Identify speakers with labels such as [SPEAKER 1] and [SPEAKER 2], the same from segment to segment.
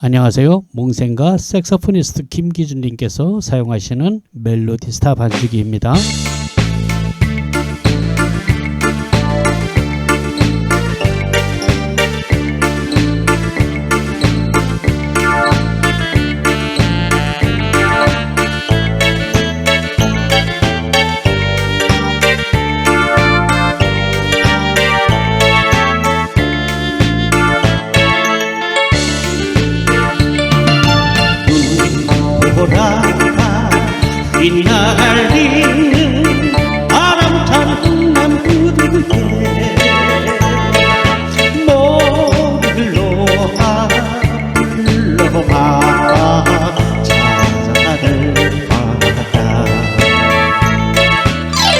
[SPEAKER 1] 안녕하세요. 몽생가 색소포니스트 김기준님께서 사용하시는 멜로디스타 반주기입니다.
[SPEAKER 2] 휘날리는 바람찬 남부들에 머리를 놓아 불러봐 찾아를 받아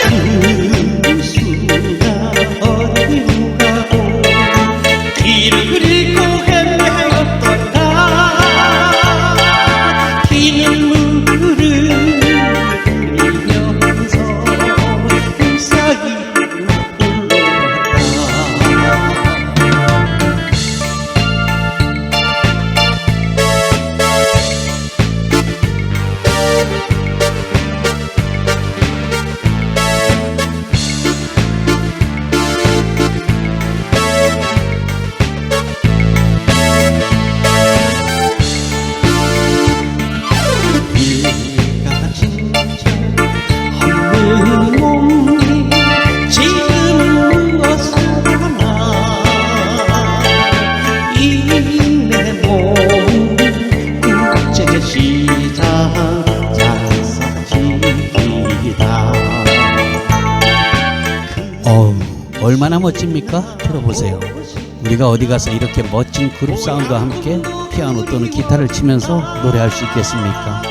[SPEAKER 2] 그 수가 어디로 가고 길을 잃고 헤매었던가 기는 물을
[SPEAKER 1] 얼마나 멋집니까? 들어보세요. 우리가 어디 가서 이렇게 멋진 그룹 사운드와 함께 피아노 또는 기타를 치면서 노래할 수 있겠습니까?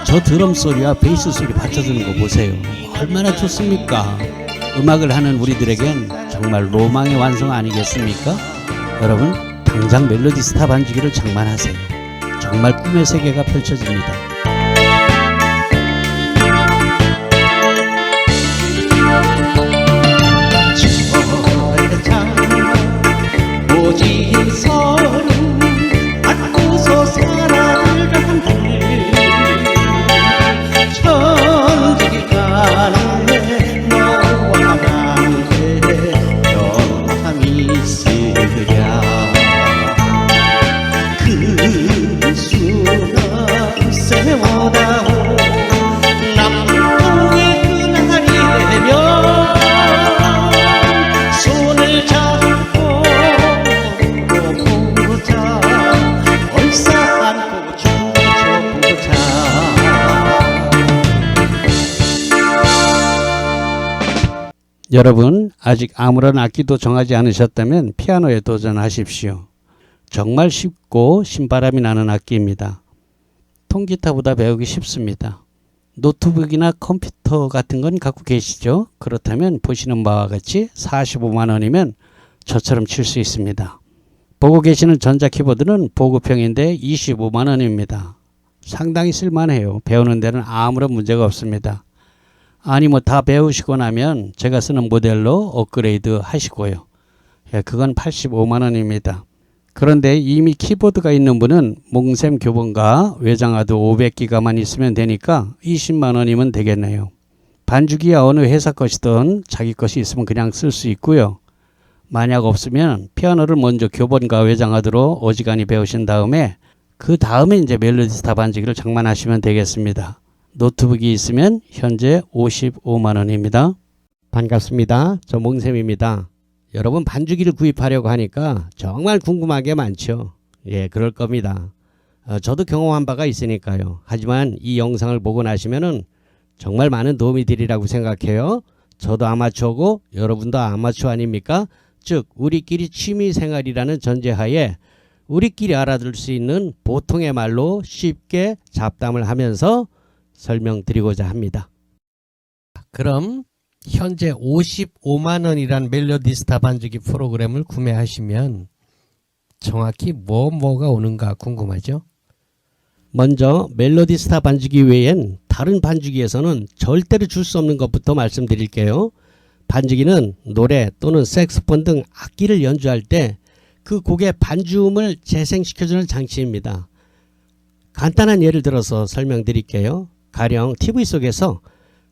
[SPEAKER 1] 저 드럼 소리와 베이스 소리 받쳐주는 거 보세요. 얼마나 좋습니까? 음악을 하는 우리들에겐 정말 로망의 완성 아니겠습니까? 여러분, 당장 멜로디스타 반주기를 장만하세요. 정말 꿈의 세계가 펼쳐집니다.
[SPEAKER 2] 오직 서로 안고서 살아간들 천지를 가는데 너와 나의 변함이 있으랴 그 수가 세워다오 남풍의 그날이 되면 손을 잡고
[SPEAKER 1] 여러분, 아직 아무런 악기도 정하지 않으셨다면 피아노에 도전하십시오. 정말 쉽고 신바람이 나는 악기입니다. 통기타보다 배우기 쉽습니다. 노트북이나 컴퓨터 같은 건 갖고 계시죠? 그렇다면 보시는 바와 같이 45만 원이면 저처럼 칠 수 있습니다. 보고 계시는 전자키보드는 보급형인데 25만 원입니다. 상당히 쓸만해요. 배우는 데는 아무런 문제가 없습니다. 아니 뭐 다 배우시고 나면 제가 쓰는 모델로 업그레이드 하시고요. 그건 85만 원입니다. 그런데 이미 키보드가 있는 분은 몽샘 교본과 외장하드 500기가만 있으면 되니까 20만 원이면 되겠네요. 반주기야 어느 회사 것이든 자기 것이 있으면 그냥 쓸 수 있고요. 만약 없으면 피아노를 먼저 교본과 외장하드로 어지간히 배우신 다음에 그 다음에 이제 멜로디스타 반주기를 장만하시면 되겠습니다. 노트북이 있으면 현재 55만 원입니다. 반갑습니다. 저 몽샘입니다. 여러분 반주기를 구입하려고 하니까 정말 궁금한 게 많죠. 예, 그럴 겁니다. 저도 경험한 바가 있으니까요. 하지만 이 영상을 보고 나시면은 정말 많은 도움이 되리라고 생각해요. 저도 아마추어고 여러분도 아마추어 아닙니까? 즉 우리끼리 취미생활이라는 전제하에 우리끼리 알아들 수 있는 보통의 말로 쉽게 잡담을 하면서 설명드리고자 합니다. 그럼 현재 55만 원이란 멜로디스타 반주기 프로그램을 구매하시면 정확히 뭐가 오는가 궁금하죠? 먼저 멜로디스타 반주기 외엔 다른 반주기에서는 절대로 줄 수 없는 것부터 말씀드릴게요. 반주기는 노래 또는 색소폰 등 악기를 연주할 때 그 곡의 반주음을 재생시켜주는 장치입니다. 간단한 예를 들어서 설명드릴게요. 가령 TV 속에서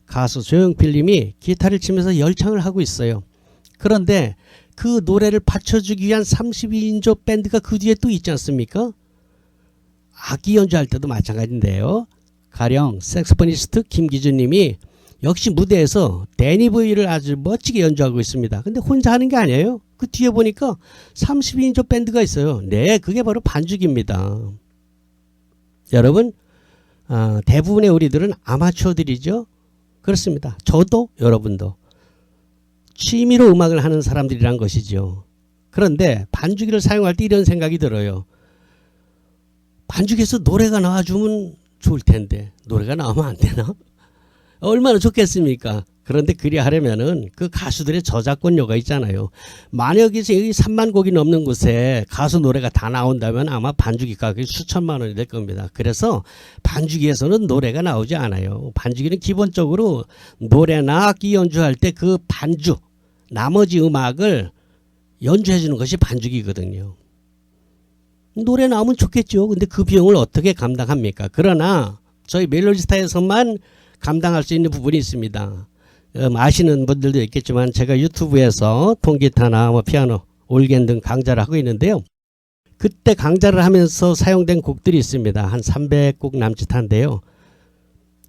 [SPEAKER 1] 가수 조용필 님이 기타를 치면서 열창을 하고 있어요. 그런데 그 노래를 받쳐주기 위한 32인조 밴드가 그 뒤에 또 있지 않습니까? 악기 연주할 때도 마찬가지인데요. 가령 색소포니스트 김기준 님이 역시 무대에서 데니보이를 아주 멋지게 연주하고 있습니다. 근데 혼자 하는 게 아니에요. 그 뒤에 보니까 32인조 밴드가 있어요. 네, 그게 바로 반주기입니다. 여러분, 대부분의 우리들은 아마추어들이죠. 그렇습니다. 저도 여러분도 취미로 음악을 하는 사람들이란 것이죠. 그런데 반주기를 사용할 때 이런 생각이 들어요. 반주기에서 노래가 나와주면 좋을 텐데 노래가 나오면 안 되나? 얼마나 좋겠습니까? 그런데 그리 하려면은 그 가수들의 저작권료가 있잖아요. 만약에 여기 3만 곡이 넘는 곳에 가수 노래가 다 나온다면 아마 반주기 가격이 수천만 원이 될 겁니다. 그래서 반주기에서는 노래가 나오지 않아요. 반주기는 기본적으로 노래나 악기 연주할 때 그 반주, 나머지 음악을 연주해 주는 것이 반주기거든요. 노래 나오면 좋겠죠. 근데 그 비용을 어떻게 감당합니까? 그러나 저희 멜로디스타에서만 감당할 수 있는 부분이 있습니다. 아시는 분들도 있겠지만 제가 유튜브에서 통기타나 피아노, 올겐 등 강좌를 하고 있는데요. 그때 강좌를 하면서 사용된 곡들이 있습니다. 한 300곡 남짓한데요.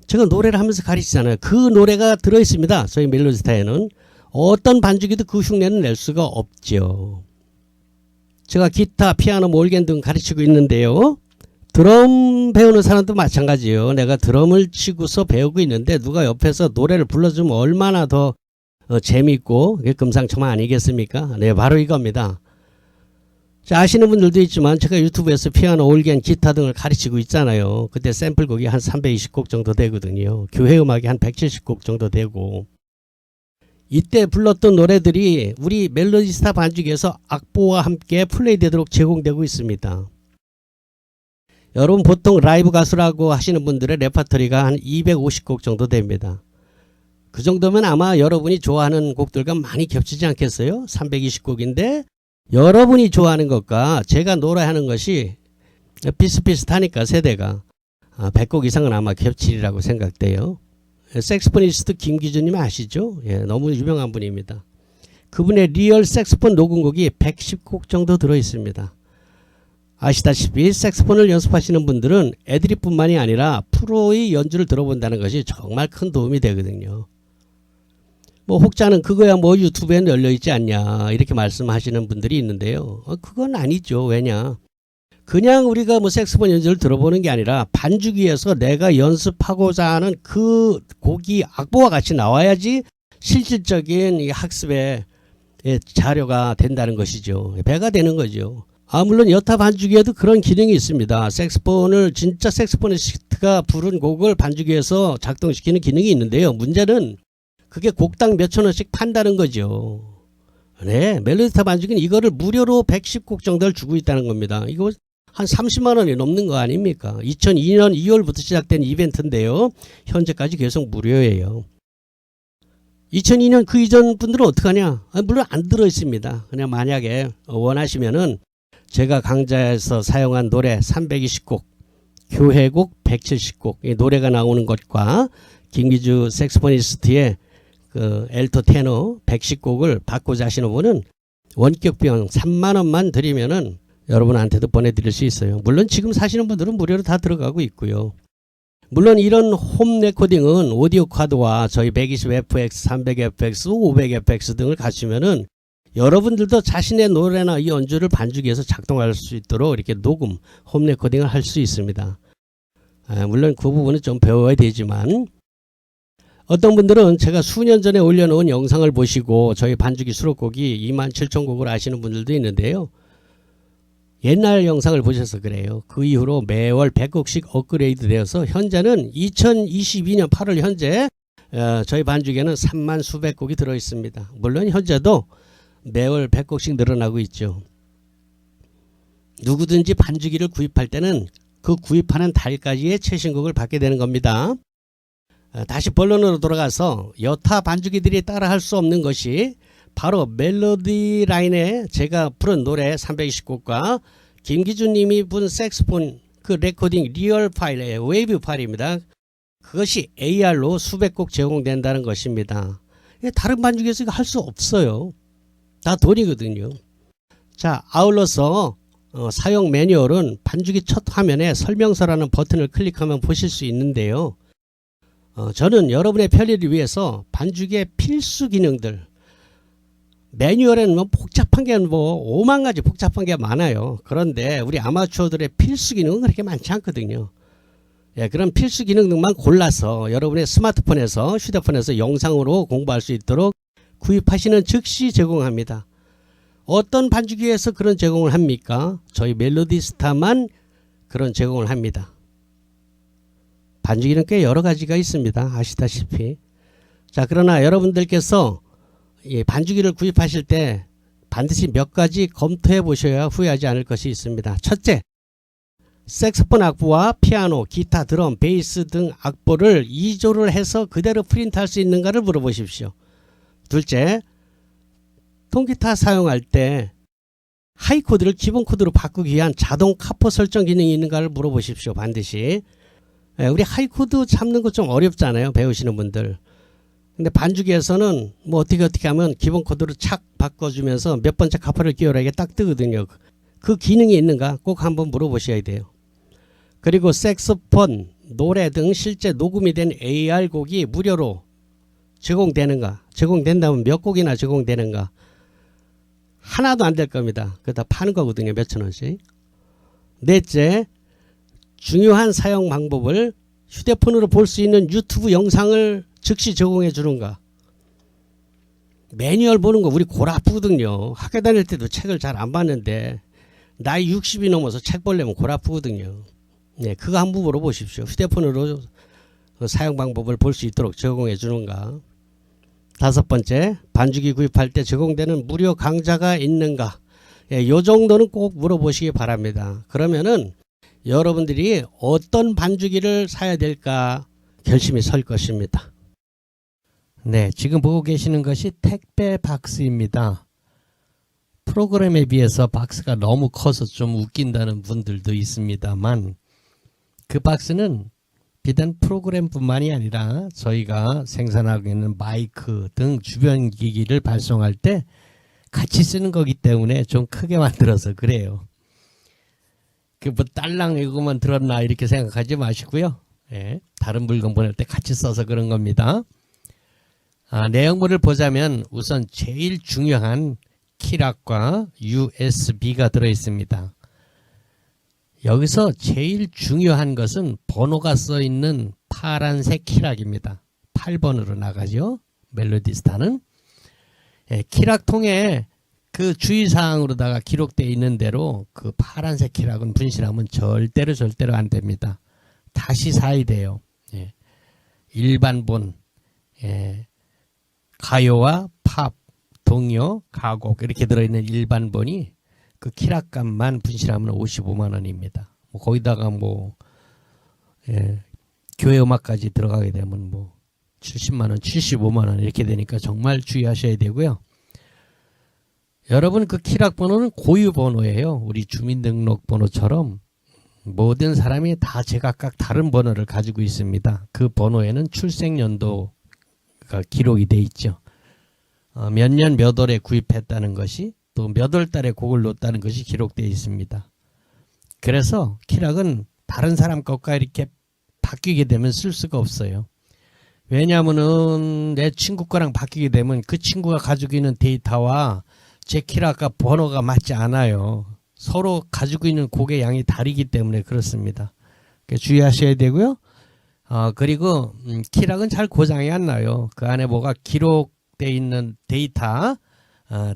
[SPEAKER 1] 제가 노래를 하면서 가르치잖아요. 그 노래가 들어있습니다. 저희 멜로디스타에는. 어떤 반주기도 그 흉내는 낼 수가 없죠. 제가 기타, 피아노, 올겐 등 가르치고 있는데요. 드럼 배우는 사람도 마찬가지예요. 내가 드럼을 치고서 배우고 있는데 누가 옆에서 노래를 불러주면 얼마나 더 재미있고 금상첨화 아니겠습니까? 네, 바로 이겁니다. 자, 아시는 분들도 있지만 제가 유튜브에서 피아노, 올겐, 기타 등을 가르치고 있잖아요. 그때 샘플곡이 한 320곡 정도 되거든요. 교회 음악이 한 170곡 정도 되고, 이때 불렀던 노래들이 우리 멜로디스타 반주기에서 악보와 함께 플레이되도록 제공되고 있습니다. 여러분 보통 라이브 가수라고 하시는 분들의 레퍼토리가 한 250곡 정도 됩니다. 그 정도면 아마 여러분이 좋아하는 곡들과 많이 겹치지 않겠어요? 320곡인데 여러분이 좋아하는 것과 제가 노래하는 것이 비슷비슷하니까 세대가 100곡 이상은 아마 겹치리라고 생각돼요. 색스포니스트 김기준님 아시죠? 예, 너무 유명한 분입니다. 그분의 리얼 색스폰 녹음곡이 110곡 정도 들어있습니다. 아시다시피 색스폰을 연습하시는 분들은 애드립뿐만이 아니라 프로의 연주를 들어본다는 것이 정말 큰 도움이 되거든요. 뭐 혹자는 그거야 뭐 유튜브에 널려있지 않냐 이렇게 말씀하시는 분들이 있는데요. 그건 아니죠. 왜냐? 그냥 우리가 뭐 색스폰 연주를 들어보는 게 아니라 반주기에서 내가 연습하고자 하는 그 곡이 악보와 같이 나와야지 실질적인 이 학습의 자료가 된다는 것이죠. 배가 되는 거죠. 물론 여타 반주기에도 그런 기능이 있습니다. 색스폰을 진짜 색스포니스트가 부른 곡을 반주기에서 작동시키는 기능이 있는데요. 문제는 그게 곡당 몇천 원씩 판다는 거죠. 네, 멜로디스타 반주기는 이거를 무료로 110곡 정도를 주고 있다는 겁니다. 이거 한 30만 원이 넘는 거 아닙니까? 2002년 2월부터 시작된 이벤트인데요. 현재까지 계속 무료예요. 2002년 그 이전 분들은 어떡하냐? 물론 안 들어있습니다. 그냥 만약에 원하시면은 제가 강좌에서 사용한 노래 320곡, 교회곡 170곡, 이 노래가 나오는 것과 김기주 색스포니스트의 그 엘토 테너 110곡을 받고자 하시는 분은 원격 비용 3만 원만 드리면은 여러분한테도 보내드릴 수 있어요. 물론 지금 사시는 분들은 무료로 다 들어가고 있고요. 물론 이런 홈 레코딩은 오디오 카드와 저희 120fx, 300fx, 500fx 등을 갖추면은 여러분들도 자신의 노래나 이 연주를 반주기에서 작동할 수 있도록 이렇게 녹음, 홈 레코딩을 할 수 있습니다. 물론 그 부분은 좀 배워야 되지만 어떤 분들은 제가 수년 전에 올려놓은 영상을 보시고 저희 반주기 수록곡이 27,000곡을 아시는 분들도 있는데요. 옛날 영상을 보셔서 그래요. 그 이후로 매월 100곡씩 업그레이드 되어서 현재는 2022년 8월 현재 저희 반주기에는 3만 수백 곡이 들어있습니다. 물론 현재도 매월 100곡씩 늘어나고 있죠. 누구든지 반주기를 구입할 때는 그 구입하는 달까지의 최신곡을 받게 되는 겁니다. 다시 본론으로 돌아가서 여타 반주기들이 따라할 수 없는 것이 바로 멜로디 라인에 제가 부른 노래 320곡과 김기준 님이 부른 색스폰 그 레코딩 리얼 파일이에요. 웨이브 파일입니다. 그것이 AR로 수백 곡 제공된다는 것입니다. 다른 반죽에서 할 수 없어요. 다 돈이거든요. 자, 아울러서 사용 매뉴얼은 반죽이 첫 화면에 설명서라는 버튼을 클릭하면 보실 수 있는데요. 저는 여러분의 편리를 위해서 반죽의 필수 기능들, 매뉴얼에는 뭐 복잡한 게 뭐 5만 가지 복잡한 게 많아요. 그런데 우리 아마추어들의 필수 기능은 그렇게 많지 않거든요. 예, 그런 필수 기능들만 골라서 여러분의 스마트폰에서 휴대폰에서 영상으로 공부할 수 있도록 구입하시는 즉시 제공합니다. 어떤 반죽기에서 그런 제공을 합니까? 저희 멜로디스타만 그런 제공을 합니다. 반죽기는 꽤 여러 가지가 있습니다. 아시다시피. 자, 그러나 여러분들께서 이 반죽기를 구입하실 때 반드시 몇 가지 검토해 보셔야 후회하지 않을 것이 있습니다. 첫째, 색소폰 악보와 피아노, 기타, 드럼, 베이스 등 악보를 2조를 해서 그대로 프린트할 수 있는가를 물어보십시오. 둘째, 통기타 사용할 때 하이 코드를 기본 코드로 바꾸기 위한 자동 카포 설정 기능이 있는가를 물어보십시오. 반드시. 우리 하이 코드 잡는 거 좀 어렵잖아요. 배우시는 분들. 근데 반주기에서는 뭐 어떻게 하면 기본 코드로 착 바꿔주면서 몇 번째 카포를 끼워라 이게 딱 뜨거든요. 그 기능이 있는가 꼭 한번 물어보셔야 돼요. 그리고 색소폰, 노래 등 실제 녹음이 된 AR 곡이 무료로 제공되는가, 제공된다면 몇 곡이나 제공되는가. 하나도 안 될 겁니다. 그거 다 파는 거거든요. 몇천 원씩. 넷째, 중요한 사용 방법을 휴대폰으로 볼 수 있는 유튜브 영상을 즉시 제공해 주는가. 매뉴얼 보는 거 우리 골 아프거든요. 학교 다닐 때도 책을 잘 안 봤는데 나이 60이 넘어서 책 보려면 골 아프거든요. 네, 그거 한번 물어보십시오. 휴대폰으로 사용 방법을 볼 수 있도록 제공해 주는가. 다섯 번째, 반죽기 구입할 때 제공되는 무료 강좌가 있는가. 예, 요 정도는 꼭 물어보시기 바랍니다. 그러면은 여러분들이 어떤 반죽기를 사야 될까 결심이 설 것입니다. 네, 지금 보고 계시는 것이 택배 박스입니다. 프로그램에 비해서 박스가 너무 커서 좀 웃긴다는 분들도 있습니다만 그 박스는 비단 프로그램뿐만이 아니라 저희가 생산하고 있는 마이크 등 주변 기기를 발송할 때 같이 쓰는 거기 때문에 좀 크게 만들어서 그래요. 그 뭐 딸랑 이거만 들었나 이렇게 생각하지 마시고요. 예, 다른 물건 보낼 때 같이 써서 그런 겁니다. 내용물을 보자면 우선 제일 중요한 키락과 USB가 들어있습니다. 여기서 제일 중요한 것은 번호가 써있는 파란색 키락입니다. 8번으로 나가죠. 멜로디스타는. 예, 키락통에 그 주의사항으로다가 기록되어 있는 대로 그 파란색 키락은 분실하면 절대로 안 됩니다. 다시 사야 돼요. 예, 일반본, 예, 가요와 팝, 동요, 가곡 이렇게 들어있는 일반본이 그 키락값만 분실하면 55만 원입니다. 뭐 거기다가 뭐 예, 교회 음악까지 들어가게 되면 뭐 70만 원, 75만 원 이렇게 되니까 정말 주의하셔야 되고요. 여러분 그 키락 번호는 고유 번호예요. 우리 주민등록번호처럼 모든 사람이 다 제각각 다른 번호를 가지고 있습니다. 그 번호에는 출생연도가 기록이 돼 있죠. 몇 년 몇 월에 구입했다는 것이 또 몇 월 달에 그걸 놓았다는 것이 기록되어 있습니다. 그래서 키락은 다른 사람 것과 이렇게 바뀌게 되면 쓸 수가 없어요. 왜냐하면은 내 친구 거랑 바뀌게 되면 그 친구가 가지고 있는 데이터와 제 키락과 번호가 맞지 않아요. 서로 가지고 있는 곡의 양이 다르기 때문에 그렇습니다. 주의하셔야 되고요. 그리고 키락은 잘 고장이 안 나요. 그 안에 뭐가 기록되어 있는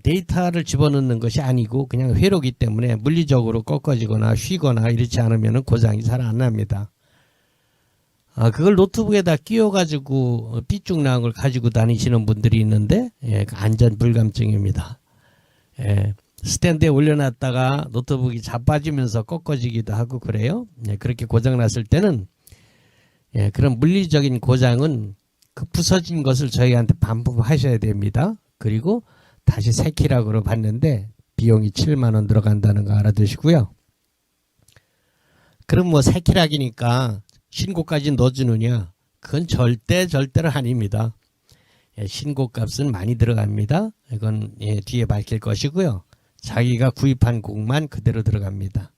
[SPEAKER 1] 데이터를 집어넣는 것이 아니고 그냥 회로기 때문에 물리적으로 꺾어지거나 휘거나 이렇지 않으면 고장이 잘 안 납니다. 그걸 노트북에다 끼워가지고 삐쭉 나온 걸 가지고 다니시는 분들이 있는데 예, 안전 불감증입니다. 예, 스탠드에 올려놨다가 노트북이 자빠지면서 꺾어지기도 하고 그래요. 예, 그렇게 고장났을 때는 예, 그런 물리적인 고장은 그 부서진 것을 저희한테 반품하셔야 됩니다. 그리고 다시 새 키락으로 받는데 비용이 7만 원 들어간다는 거 알아두시고요.
[SPEAKER 3] 그럼 뭐 새키락이니까 신고까지 넣어주느냐? 그건 절대로 아닙니다. 예, 신고값은 많이 들어갑니다. 이건 예, 뒤에 밝힐 것이고요. 자기가 구입한 곡만 그대로 들어갑니다.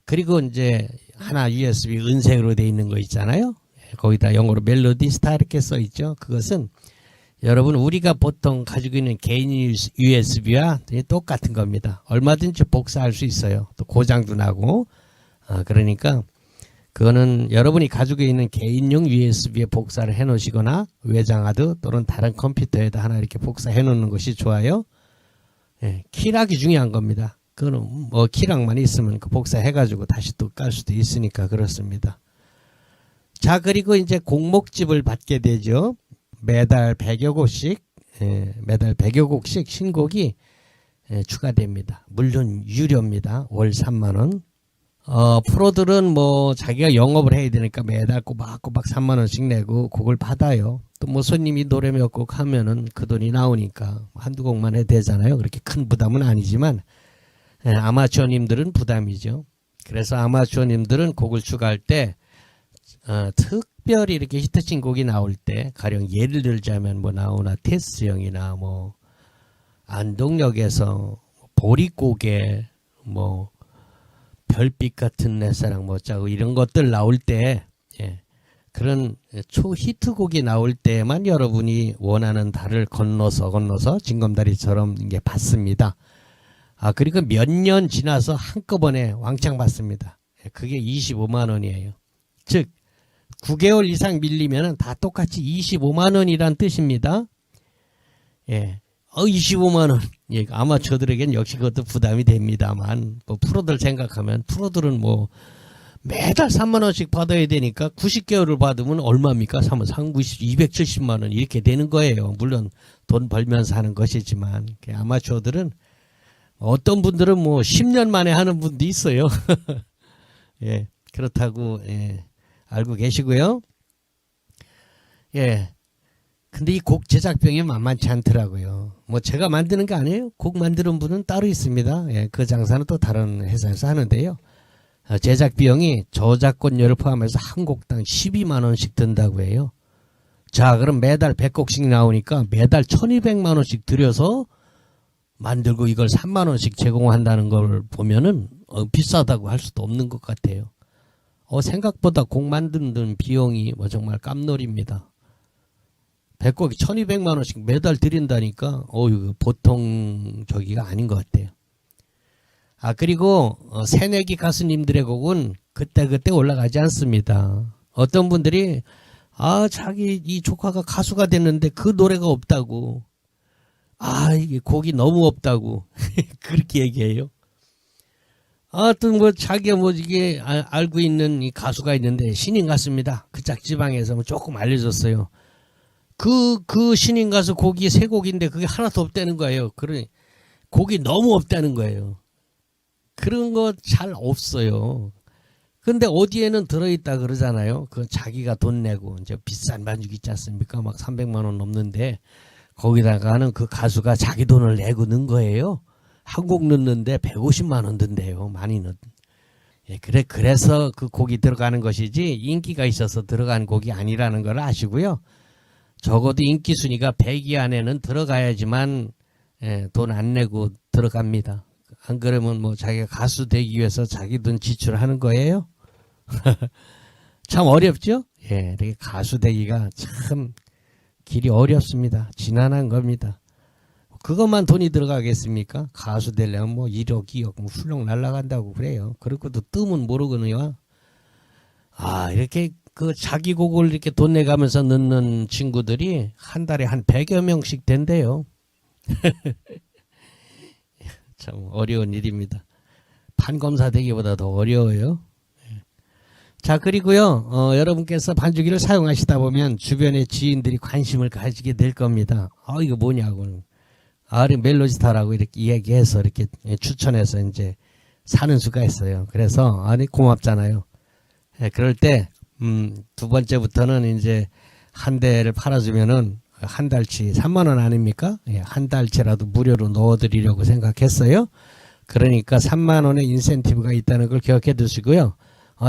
[SPEAKER 3] 그리고 이제 하나 USB 은색으로 돼 있는 거 있잖아요. 예, 거기다 영어로 멜로디스타 이렇게 써 있죠. 그것은 여러분 우리가 보통 가지고 있는 개인 USB와 똑같은 겁니다. 얼마든지 복사할 수 있어요. 또 고장도 나고. 그러니까 그거는 여러분이 가지고 있는 개인용 USB에 복사를 해 놓으시거나 외장하드 또는 다른 컴퓨터에다 하나 이렇게 복사해 놓는 것이 좋아요. 예, 키락이 중요한 겁니다. 그거는 뭐 키락만 있으면 그 복사해 가지고 다시 또 깔 수도 있으니까 그렇습니다. 자, 그리고 이제 곡목집을 받게 되죠. 매달 100여 곡씩 매달 100여 곡씩 신곡이 추가됩니다. 물론 유료입니다. 월 3만 원. 프로들은 뭐 자기가 영업을 해야 되니까 매달 꼬박꼬박 3만 원씩 내고 곡을 받아요. 또 뭐 손님이 노래 몇 곡 하면은 그 돈이 나오니까 한두 곡만 해도 되잖아요. 그렇게 큰 부담은 아니지만 아마추어님들은 부담이죠. 그래서 아마추어님들은 곡을 추가할 때 특별히 이렇게 히트친 곡이 나올 때 가령 예를 들자면 뭐 나오나 테스 형이나 뭐 안동역에서 보릿고개 뭐 별빛 같은 내 사랑 못자고 이런 것들 나올 때 그런 초히트곡이 나올 때만 여러분이 원하는 달을 건너서 징검다리처럼 이게 받습니다. 그리고 몇 년 지나서 한꺼번에 왕창 받습니다. 그게 25만 원이에요. 즉 9개월 이상 밀리면 다 똑같이 25만 원이란 뜻입니다. 예. 25만 원. 예, 아마추어들에겐 역시 그것도 부담이 됩니다만, 뭐 프로들 생각하면, 프로들은 뭐 매달 3만 원씩 받아야 되니까 90개월을 받으면 얼마입니까? 270만 원 이렇게 되는 거예요. 물론 돈 벌면서 하는 것이지만, 아마추어들은 어떤 분들은 뭐 10년 만에 하는 분도 있어요. 예, 그렇다고, 예. 알고 계시고요. 예. 근데 이 곡 제작비용이 만만치 않더라고요. 뭐 제가 만드는 게 아니에요. 곡 만드는 분은 따로 있습니다. 예. 그 장사는 또 다른 회사에서 하는데요. 제작비용이 저작권료를 포함해서 한 곡당 12만 원씩 든다고 해요. 자, 그럼 매달 100곡씩 나오니까 매달 1200만 원씩 들여서 만들고 이걸 3만 원씩 제공한다는 걸 보면은 비싸다고 할 수도 없는 것 같아요. 생각보다 곡 만드는 비용이 뭐 정말 깜놀입니다. 100곡이 1200만 원씩 매달 드린다니까 이거 보통 저기가 아닌 것 같아요. 그리고 새내기 가수님들의 곡은 그때그때 올라가지 않습니다. 어떤 분들이 자기 이 조카가 가수가 됐는데 그 노래가 없다고, 이게 곡이 너무 없다고 그렇게 얘기해요. 또 뭐 자기가 뭐 이게 알고 있는 이 가수가 있는데 신인 가수입니다. 그 짝지방에서 뭐 조금 알려줬어요. 그 신인 가수 곡이 3곡인데 그게 하나도 없다는 거예요. 그러니 곡이 너무 없다는 거예요. 그런 거 잘 없어요. 근데 어디에는 들어있다 그러잖아요. 그 자기가 돈 내고 이제 비싼 반죽 있지 않습니까? 막 300만 원 넘는데 거기다가는 그 가수가 자기 돈을 내고 넣은 거예요. 한 곡 넣는데 150만 원 든대요. 많이 넣. 예, 그래서 그 곡이 들어가는 것이지 인기가 있어서 들어간 곡이 아니라는 걸 아시고요. 적어도 인기 순위가 100위 안에는 들어가야지만 돈 안 내고 들어갑니다. 안 그러면 뭐 자기가 가수 되기 위해서 자기 돈 지출하는 거예요. 참 어렵죠? 예, 이렇게 가수 되기가 참 길이 어렵습니다. 지난한 겁니다. 그것만 돈이 들어가겠습니까? 가수 되려면 뭐 1억, 2억 뭐 훌렁 날아간다고 그래요. 그렇고도 뜸은 모르거든요. 이렇게 그 자기 곡을 이렇게 돈 내가면서 넣는 친구들이 한 달에 한 100여 명씩 된대요. 참 어려운 일입니다. 판검사 되기보다 더 어려워요. 자, 그리고요, 여러분께서 반주기를 사용하시다 보면 주변의 지인들이 관심을 가지게 될 겁니다. 이거 뭐냐고. 멜로디스타라고 이렇게 이야기해서 이렇게 추천해서 이제 사는 수가 있어요. 그래서, 고맙잖아요. 그럴 때, 두 번째부터는 이제 한 대를 팔아주면은 한 달치 3만 원 아닙니까? 한 달치라도 무료로 넣어드리려고 생각했어요. 그러니까 3만 원의 인센티브가 있다는 걸 기억해 두시고요.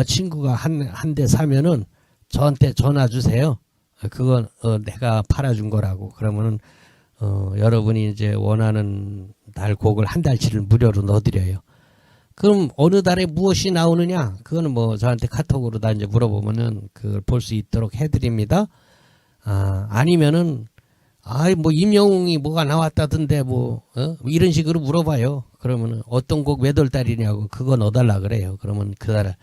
[SPEAKER 3] 친구가 한 대 사면은 저한테 전화 주세요. 그건 내가 팔아준 거라고. 그러면은 여러분이 이제 원하는 날 곡을 한 달치를 무료로 넣어드려요. 그럼 어느 달에 무엇이 나오느냐? 그거는 뭐 저한테 카톡으로 다 이제 물어보면은 그걸 볼 수 있도록 해드립니다. 아니면은 뭐 임영웅이 뭐가 나왔다던데 뭐 이런 식으로 물어봐요. 그러면은 어떤 곡 몇 월 달이냐고 그거 넣어달라 그래요. 그러면 그달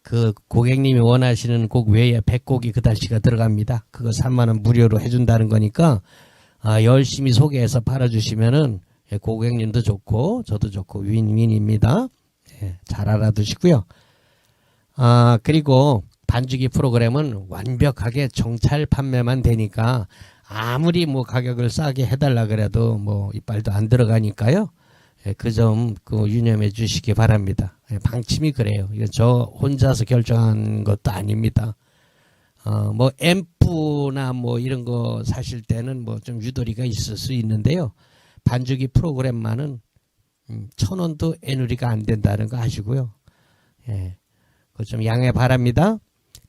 [SPEAKER 3] 그 고객님이 원하시는 곡 외에 100곡이 그 달치가 들어갑니다. 그거 3만 원 무료로 해준다는 거니까 열심히 소개해서 팔아주시면은 고객님도 좋고 저도 좋고 윈윈입니다. 잘 알아두시고요. 그리고 반주기 프로그램은 완벽하게 정찰 판매만 되니까 아무리 뭐 가격을 싸게 해달라 그래도 뭐 이빨도 안 들어가니까요. 그 점 유념해 주시기 바랍니다. 방침이 그래요. 이거 저 혼자서 결정한 것도 아닙니다. 뭐 앰프나 뭐 이런 거 사실 때는 뭐 좀 유도리가 있을 수 있는데요. 반주기 프로그램만은 1,000원도 애누리가 안 된다는 거 아시고요. 그거 좀 양해 바랍니다.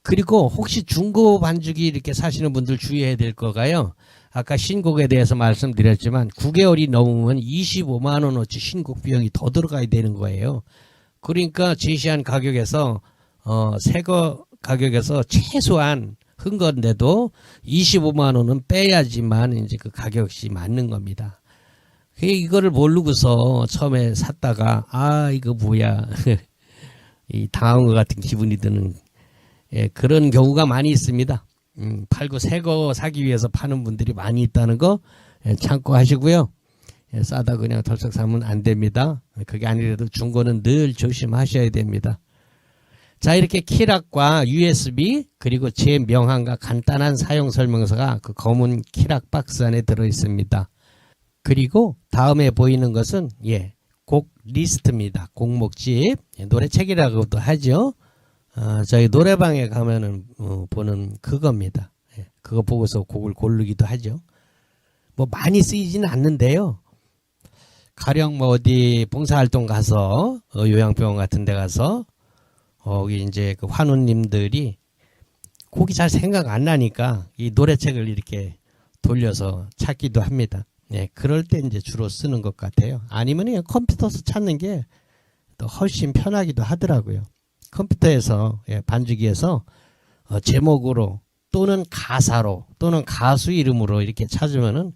[SPEAKER 3] 그리고 혹시 중고 반주기 이렇게 사시는 분들 주의해야 될 거가요. 아까 신곡에 대해서 말씀드렸지만 9개월이 넘으면 25만 원어치 신곡 비용이 더 들어가야 되는 거예요. 그러니까 제시한 가격에서 새거 가격에서 최소한 한 건데도 25만 원은 빼야지만 이제 그 가격이 맞는 겁니다. 이거를 모르고서 처음에 샀다가 이거 뭐야 이 당한 것 같은 기분이 드는 그런 경우가 많이 있습니다. 팔고 새 거 사기 위해서 파는 분들이 많이 있다는 거 참고하시고요. 싸다 그냥 덜썩 사면 안 됩니다. 그게 아니라도 중고는 늘 조심하셔야 됩니다. 자, 이렇게 키락과 USB 그리고 제 명함과 간단한 사용 설명서가 그 검은 키락 박스 안에 들어 있습니다. 그리고 다음에 보이는 것은 곡 리스트입니다. 곡목집 노래책이라고도 하죠. 저희 노래방에 가면은 보는 그겁니다. 그거 보고서 곡을 고르기도 하죠. 뭐 많이 쓰이지는 않는데요. 가령 뭐 어디 봉사활동 가서 요양병원 같은 데 가서 거기 이제 그 환우님들이 곡이 잘 생각 안 나니까 이 노래책을 이렇게 돌려서 찾기도 합니다. 그럴 때 이제 주로 쓰는 것 같아요. 아니면 그냥 컴퓨터에서 찾는 게 또 훨씬 편하기도 하더라고요. 컴퓨터에서 반주기에서 제목으로 또는 가사로 또는 가수 이름으로 이렇게 찾으면은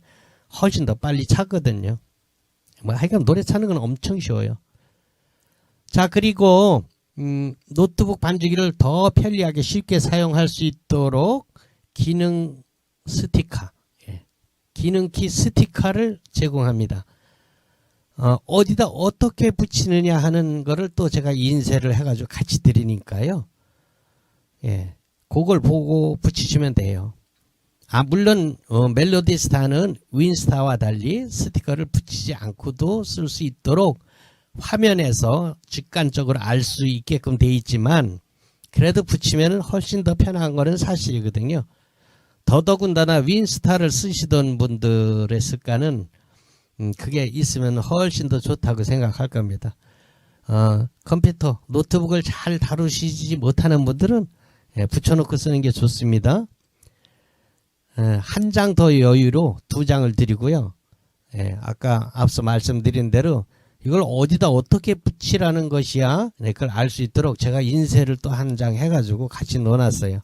[SPEAKER 3] 훨씬 더 빨리 찾거든요. 뭐 하여간 노래 찾는 건 엄청 쉬워요. 자, 그리고 노트북 반주기를 더 편리하게 쉽게 사용할 수 있도록 기능 스티커, 기능키 스티커를 제공합니다. 어디다 어떻게 붙이느냐 하는 거를 또 제가 인쇄를 해가지고 같이 드리니까요. 그걸 보고 붙이시면 돼요. 물론 멜로디 스타는 윈스타와 달리 스티커를 붙이지 않고도 쓸 수 있도록 화면에서 직관적으로 알 수 있게끔 돼 있지만 그래도 붙이면 훨씬 더 편한 거는 사실이거든요. 더더군다나 윈스타를 쓰시던 분들의 습관은 그게 있으면 훨씬 더 좋다고 생각할 겁니다. 컴퓨터, 노트북을 잘 다루시지 못하는 분들은 붙여놓고 쓰는 게 좋습니다. 한 장 더 여유로 2장을 드리고요. 아까 앞서 말씀드린 대로 이걸 어디다 어떻게 붙이라는 것이야 그걸 알 수 있도록 제가 인쇄를 또 한 장 해가지고 같이 넣어놨어요.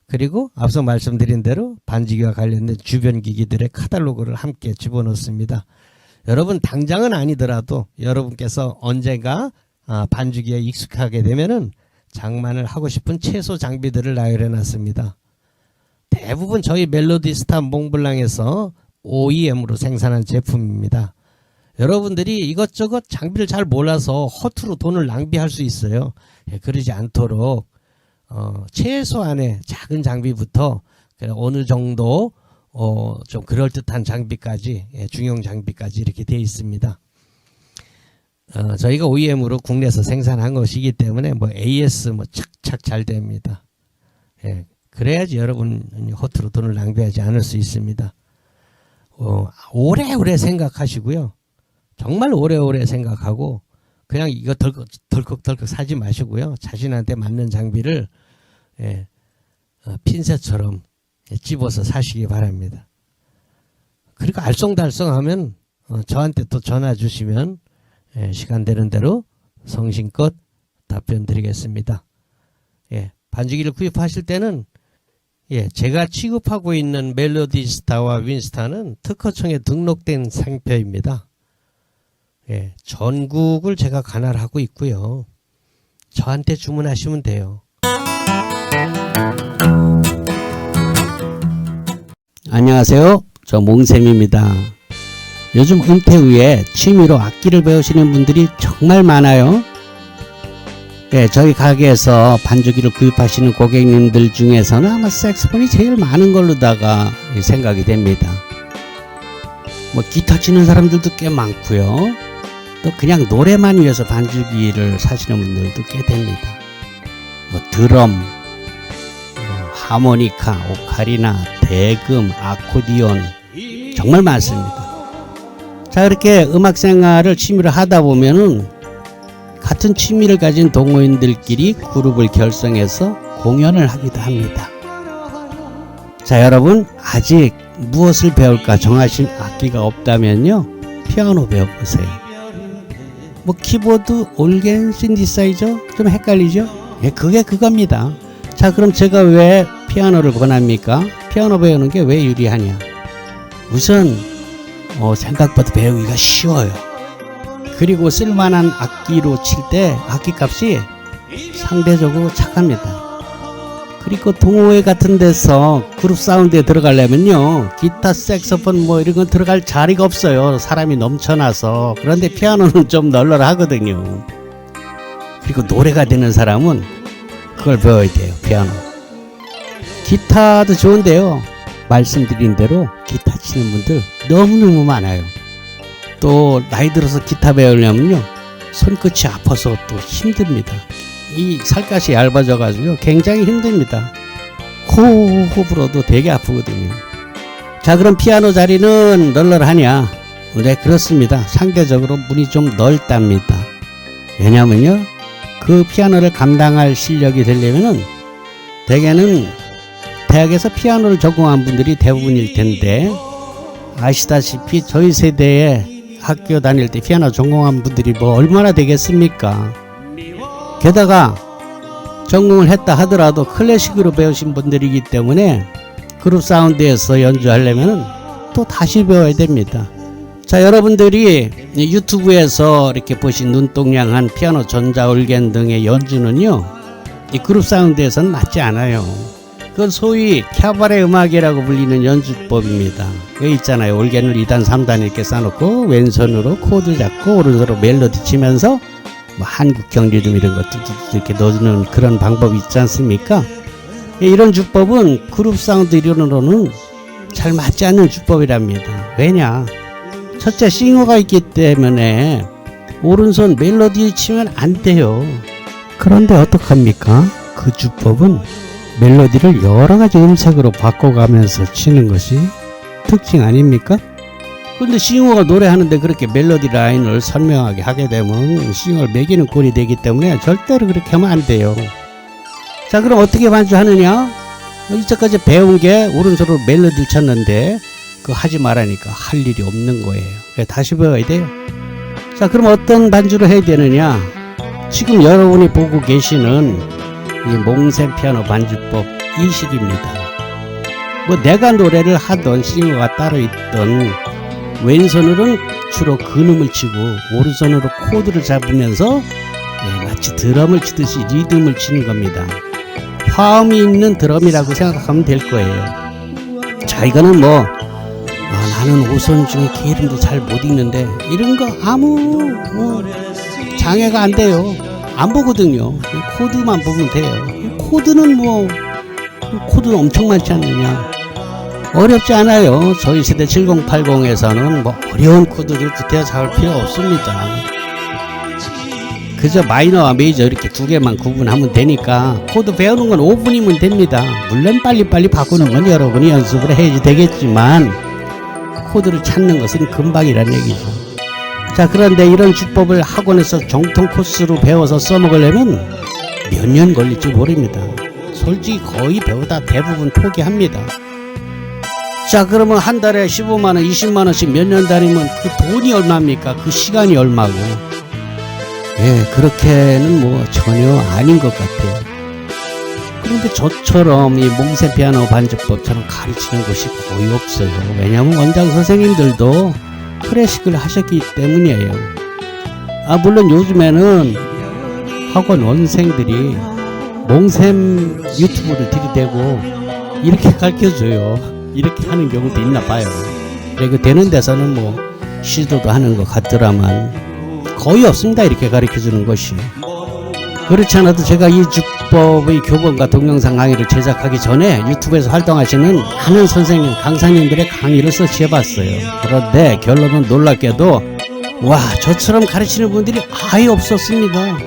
[SPEAKER 3] 그리고 앞서 말씀드린 대로 반주기와 관련된 주변 기기들의 카탈로그를 함께 집어넣습니다. 여러분 당장은 아니더라도 여러분께서 언젠가 반주기에 익숙하게 되면은 장만을 하고 싶은 최소 장비들을 나열해놨습니다. 대부분 저희 멜로디스타 몽블랑에서 OEM으로 생산한 제품입니다. 여러분들이 이것저것 장비를 잘 몰라서 허투루 돈을 낭비할 수 있어요. 그러지 않도록 최소한의 작은 장비부터 어느 정도 좀 그럴듯한 장비까지 중형 장비까지 이렇게 되어 있습니다. 저희가 OEM으로 국내에서 생산한 것이기 때문에 뭐 AS 뭐 착착 잘 됩니다. 그래야지 여러분 허투루 돈을 낭비하지 않을 수 있습니다. 오래오래 생각하시고요. 정말 오래오래 생각하고 그냥 이거 덜컥 사지 마시고요. 자신한테 맞는 장비를 핀셋처럼 집어서 사시기 바랍니다. 그리고 알쏭달쏭하면 저한테 또 전화 주시면 시간 되는 대로 성심껏 답변 드리겠습니다. 반주기를 구입하실 때는 제가 취급하고 있는 멜로디스타와 윈스타는 특허청에 등록된 상표입니다. 전국을 제가 관할하고 있고요. 저한테 주문하시면 돼요.
[SPEAKER 1] 안녕하세요. 저 몽쌤입니다. 요즘 은퇴 후에 취미로 악기를 배우시는 분들이 정말 많아요. 저희 가게에서 반주기를 구입하시는 고객님들 중에서는 아마 색소폰이 제일 많은 걸로다가 생각이 됩니다. 뭐 기타 치는 사람들도 꽤 많고요. 또 그냥 노래만 위해서 반주기를 사시는 분들도 꽤 됩니다. 뭐 드럼, 하모니카, 오카리나, 대금, 아코디온 정말 많습니다. 자, 이렇게 음악 생활을 취미로 하다 보면은 같은 취미를 가진 동호인들끼리 그룹을 결성해서 공연을 하기도 합니다. 자, 여러분 아직 무엇을 배울까 정하신 악기가 없다면요, 피아노 배워보세요. 뭐 키보드, 올겐, 신디사이저 좀 헷갈리죠? 그게 그겁니다. 자, 그럼 제가 왜 피아노를 권합니까? 피아노 배우는 게 왜 유리하냐? 우선 생각보다 배우기가 쉬워요. 그리고 쓸만한 악기로 칠 때 악기값이 상대적으로 착합니다. 그리고 동호회 같은 데서 그룹 사운드에 들어가려면요, 기타, 색소폰 뭐 이런 건 들어갈 자리가 없어요. 사람이 넘쳐나서. 그런데 피아노는 좀 널널하거든요. 그리고 노래가 되는 사람은 그걸 배워야 돼요. 피아노. 기타도 좋은데요, 말씀드린 대로 기타 치는 분들 너무너무 많아요. 또 나이 들어서 기타 배우려면요, 손끝이 아파서 또 힘듭니다. 이 살갗이 얇아져 가지고 굉장히 힘듭니다. 호흡 불어도 되게 아프거든요. 자, 그럼 피아노 자리는 널널하냐? 네, 그렇습니다. 상대적으로 문이 좀 넓답니다. 왜냐면요, 그 피아노를 감당할 실력이 되려면은 대개는 대학에서 피아노를 전공한 분들이 대부분일 텐데, 아시다시피 저희 세대에 학교 다닐 때 피아노 전공한 분들이 뭐 얼마나 되겠습니까? 게다가 전공을 했다 하더라도 클래식으로 배우신 분들이기 때문에 그룹 사운드에서 연주하려면 또 다시 배워야 됩니다. 자, 여러분들이 유튜브에서 이렇게 보신 눈동냥한 피아노, 전자, 올겐 등의 연주는요, 이 그룹 사운드에서는 맞지 않아요. 그건 소위 캬바레 음악이라고 불리는 연주법입니다. 왜 있잖아요, 올겐을 2단 3단 이렇게 쌓아놓고 왼손으로 코드 잡고 오른손으로 멜로디 치면서 뭐 한국형 리듬 이런 것도 이렇게 넣는 그런 방법이 있지 않습니까? 이런 주법은 그룹 사운드 이론으로는 잘 맞지 않는 주법이랍니다. 왜냐? 첫째, 싱어가 있기 때문에 오른손 멜로디 치면 안 돼요. 그런데 어떡합니까? 그 주법은 멜로디를 여러 가지 음색으로 바꿔가면서 치는 것이 특징 아닙니까? 근데 싱어가 노래하는데 그렇게 멜로디 라인을 선명하게 하게 되면 싱어를 매기는 꼴이 되기 때문에 절대로 그렇게 하면 안 돼요. 자, 그럼 어떻게 반주하느냐? 이제까지 배운 게 오른손으로 멜로디를 쳤는데 그거 하지 말라니까 할 일이 없는 거예요. 다시 배워야 돼요. 자, 그럼 어떤 반주를 해야 되느냐? 지금 여러분이 보고 계시는 이 몽셈 피아노 반주법 이 식입니다. 뭐 내가 노래를 하던 싱어가 따로 있던 왼손으로는 주로 근음을 치고 오른손으로 코드를 잡으면서 마치 드럼을 치듯이 리듬을 치는 겁니다. 화음이 있는 드럼이라고 생각하면 될 거예요. 자, 이거는 뭐 나는 오선 중에 개 이름도 잘 못 읽는데 이런 거 아무 장애가 안 돼요. 안 보거든요. 코드만 보면 돼요. 코드는 코드는 엄청 많지 않느냐? 어렵지 않아요. 저희 세대 7080에서는 뭐 어려운 코드를 구태여 잡을 필요 없습니다. 그저 마이너와 메이저 이렇게 두 개만 구분하면 되니까 코드 배우는 건 5분이면 됩니다. 물론 빨리빨리 바꾸는 건 여러분이 연습을 해야지 되겠지만 코드를 찾는 것은 금방이란 얘기죠. 자, 그런데 이런 주법을 학원에서 정통 코스로 배워서 써먹으려면 몇 년 걸릴지 모릅니다. 솔직히 거의 배우다 대부분 포기합니다. 자, 그러면 한 달에 15만원 20만원씩 몇 년 다니면 그 돈이 얼마입니까? 그 시간이 얼마고. 예, 그렇게는 뭐 전혀 아닌 것 같아요. 그런데 저처럼 이 몽세 피아노 반주법처럼 가르치는 곳이 거의 없어요. 왜냐하면 원장 선생님들도 클래식을 하셨기 때문이에요. 물론 요즘에는 학원 원생들이 몽셈 유튜브를 들이대고 이렇게 가르쳐줘요. 이렇게 하는 경우도 있나 봐요. 그리고 되는 데서는 뭐 시도도 하는 것 같더라만 거의 없습니다. 이렇게 가르쳐주는 것이. 그렇지 않아도 제가 이 주법의 교본과 동영상 강의를 제작하기 전에 유튜브에서 활동하시는 많은 선생님, 강사님들의 강의를 서치해봤어요. 그런데 결론은 놀랍게도 와, 저처럼 가르치는 분들이 아예 없었습니다.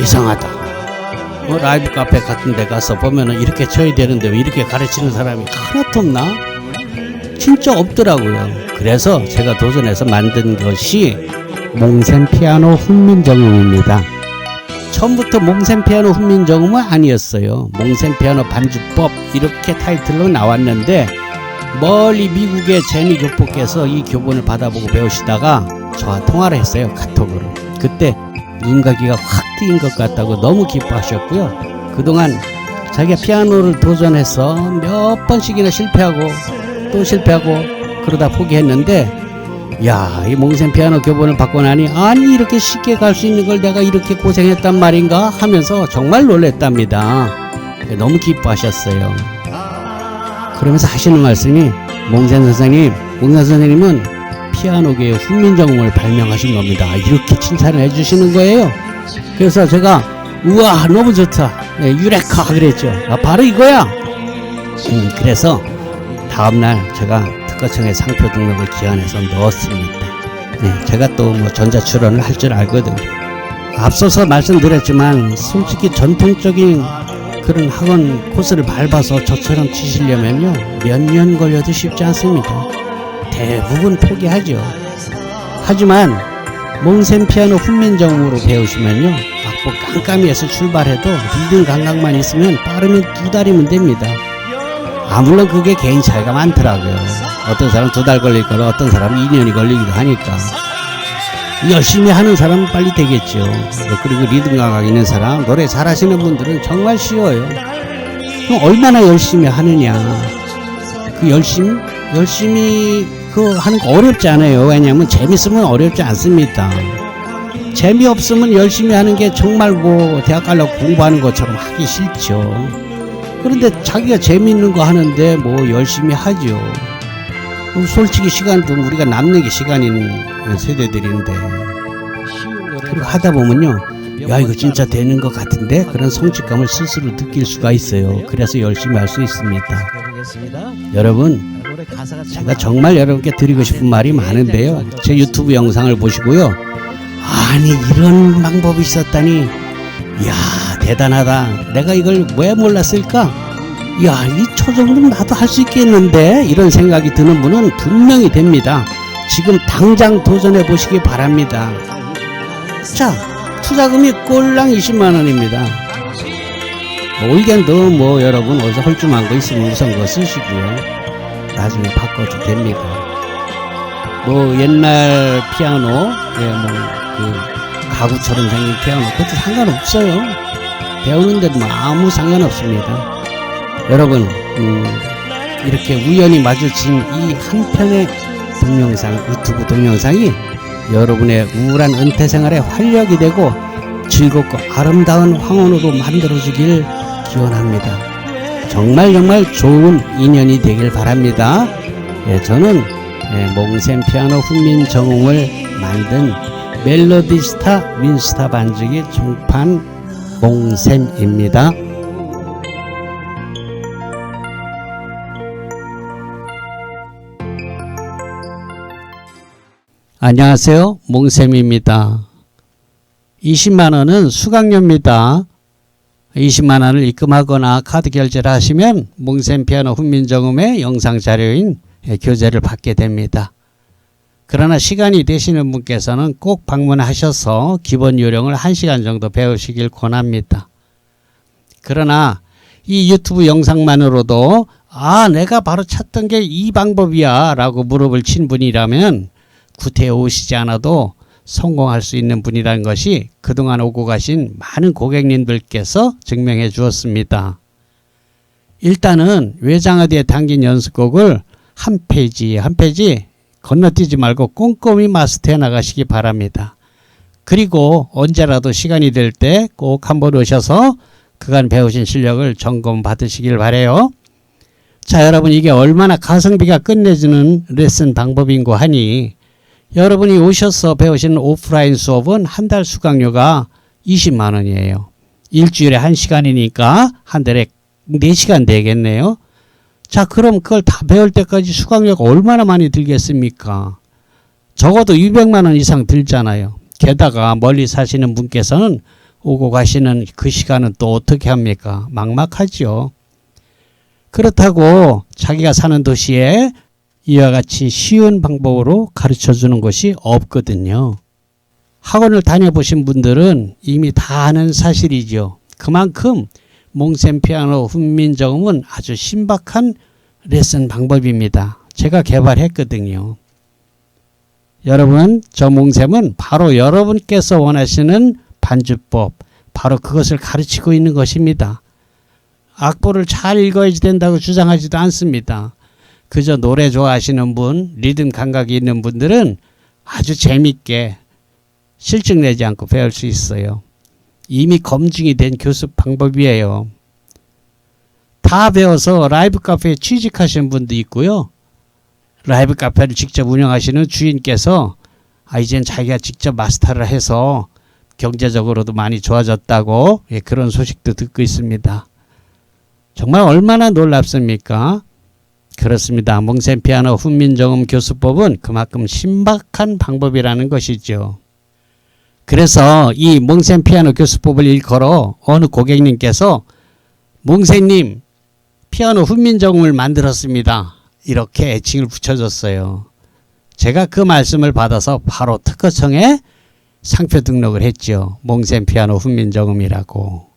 [SPEAKER 1] 이상하다. 뭐 라이브 카페 같은 데 가서 보면은 이렇게 쳐야 되는데 왜 이렇게 가르치는 사람이 하나도 없나? 진짜 없더라고요. 그래서 제가 도전해서 만든 것이 몽셈 피아노 훈민정음입니다. 처음부터 몽셈 피아노 훈민정음은 아니었어요. 몽셈 피아노 반주법 이렇게 타이틀로 나왔는데 멀리 미국의 제니 교포께서 이 교본을 받아보고 배우시다가 저와 통화를 했어요. 카톡으로. 그때 눈가기가 확 트인 것 같다고 너무 기뻐하셨고요. 그동안 자기가 피아노를 도전해서 몇 번씩이나 실패하고 또 실패하고 그러다 포기했는데 야, 이 몽셈 피아노 교본을 받고 나니 아니 이렇게 쉽게 갈 수 있는 걸 내가 이렇게 고생했단 말인가 하면서 정말 놀랬답니다. 너무 기뻐하셨어요. 그러면서 하시는 말씀이 몽셈 선생님은 피아노계의 훈민정음을 발명하신 겁니다. 이렇게 칭찬을 해주시는 거예요. 그래서 제가 우와 너무 좋다. 네, 유레카 그랬죠. 바로 이거야. 그래서 다음날 제가 특허청에 상표 등록을 기한해서 넣었습니다. 네, 제가 또 뭐 전자 출원을 할 줄 알거든요. 앞서서 말씀드렸지만 솔직히 전통적인 그런 학원 코스를 밟아서 저처럼 치시려면요 몇 년 걸려도 쉽지 않습니다. 대부분 포기하죠. 하지만 몽셈 피아노 훈민정음으로 배우시면요 악보 깜깜이에서 출발해도 리듬 감각만 있으면 빠르면 2달이면 됩니다. 물론 그게 개인 차이가 많더라고요. 어떤 사람 2달 걸릴 거라 어떤 사람은 2년이 걸리기도 하니까 열심히 하는 사람은 빨리 되겠죠. 그리고 리듬 감각 있는 사람, 노래 잘하시는 분들은 정말 쉬워요. 그럼 얼마나 열심히 하느냐. 그 열심히 그 하는 거 어렵지 않아요. 왜냐하면 재밌으면 어렵지 않습니다. 재미없으면 열심히 하는 게 정말 뭐 대학 가려고 공부하는 것처럼 하기 싫죠. 그런데 자기가 재미있는 거 하는데 뭐 열심히 하죠. 솔직히 시간도 우리가 남는 게 시간인 세대들인데 그리고 하다 보면요 야 이거 진짜 되는 것 같은데 그런 성취감을 스스로 느낄 수가 있어요. 그래서 열심히 할 수 있습니다. 여러분 제가 정말 여러분께 드리고 싶은 말이 많은데요. 제 유튜브 영상을 보시고요 아니 이런 방법이 있었다니 이야 대단하다. 내가 이걸 왜 몰랐을까? 야, 이 초정도면 나도 할 수 있겠는데? 이런 생각이 드는 분은 분명히 됩니다. 지금 당장 도전해 보시기 바랍니다. 자, 투자금이 꼴랑 20만원입니다. 올겐도 뭐 여러분 어디서 헐쭉한 거 있으면 우선 그거 쓰시고요. 나중에 바꿔도 됩니다. 뭐 옛날 피아노, 그 가구처럼 생긴 피아노, 그것도 상관없어요. 배우는 데도 아무 상관없습니다. 여러분 이렇게 우연히 마주친 이 한 편의 동영상, 유튜브 동영상이 여러분의 우울한 은퇴 생활에 활력이 되고 즐겁고 아름다운 황혼으로 만들어주길 기원합니다. 정말 좋은 인연이 되길 바랍니다. 저는 몽셈 피아노 훈민정음을 만든 멜로디스타 윈스타 반주기 중판 몽셈입니다. 안녕하세요. 몽셈입니다. 20만원은 수강료입니다. 20만원을 입금하거나 카드 결제를 하시면 몽셈 피아노 훈민정음의 영상 자료인 교재를 받게 됩니다. 그러나 시간이 되시는 분께서는 꼭 방문하셔서 기본 요령을 1시간 정도 배우시길 권합니다. 그러나 이 유튜브 영상만으로도 내가 바로 찾던 게 이 방법이야 라고 무릎을 친 분이라면 구태여 오시지 않아도 성공할 수 있는 분이라는 것이 그동안 오고 가신 많은 고객님들께서 증명해 주었습니다. 일단은 외장하드에 담긴 연습곡을 한 페이지 한 페이지 건너뛰지 말고 꼼꼼히 마스터해 나가시기 바랍니다. 그리고 언제라도 시간이 될 때 꼭 한번 오셔서 그간 배우신 실력을 점검 받으시길 바래요. 자, 여러분, 이게 얼마나 가성비가 끝내주는 레슨 방법인고 하니 여러분이 오셔서 배우신 오프라인 수업은 한 달 수강료가 20만 원이에요. 일주일에 1시간이니까 한 달에 4시간 되겠네요. 자, 그럼 그걸 다 배울 때까지 수강료가 얼마나 많이 들겠습니까? 적어도 200만 원 이상 들잖아요. 게다가 멀리 사시는 분께서는 오고 가시는 그 시간은 또 어떻게 합니까? 막막하죠. 그렇다고 자기가 사는 도시에 이와 같이 쉬운 방법으로 가르쳐 주는 것이 없거든요. 학원을 다녀보신 분들은 이미 다 아는 사실이죠. 그만큼 몽셈 피아노 훈민정음은 아주 신박한 레슨 방법입니다. 제가 개발했거든요. 여러분, 저 몽셈은 바로 여러분께서 원하시는 반주법, 바로 그것을 가르치고 있는 것입니다. 악보를 잘 읽어야지 된다고 주장하지도 않습니다. 그저 노래 좋아하시는 분, 리듬 감각이 있는 분들은 아주 재밌게 실증 내지 않고 배울 수 있어요. 이미 검증이 된 교습 방법이에요. 다 배워서 라이브 카페에 취직하신 분도 있고요. 라이브 카페를 직접 운영하시는 주인께서 이젠 자기가 직접 마스터를 해서 경제적으로도 많이 좋아졌다고 그런 소식도 듣고 있습니다. 정말 얼마나 놀랍습니까? 그렇습니다. 몽셈 피아노 훈민정음 교수법은 그만큼 신박한 방법이라는 것이죠. 그래서 이 몽셈 피아노 교수법을 일컬어 어느 고객님께서 몽셈님 피아노 훈민정음을 만들었습니다. 이렇게 애칭을 붙여줬어요. 제가 그 말씀을 받아서 바로 특허청에 상표 등록을 했죠. 몽셈 피아노 훈민정음이라고.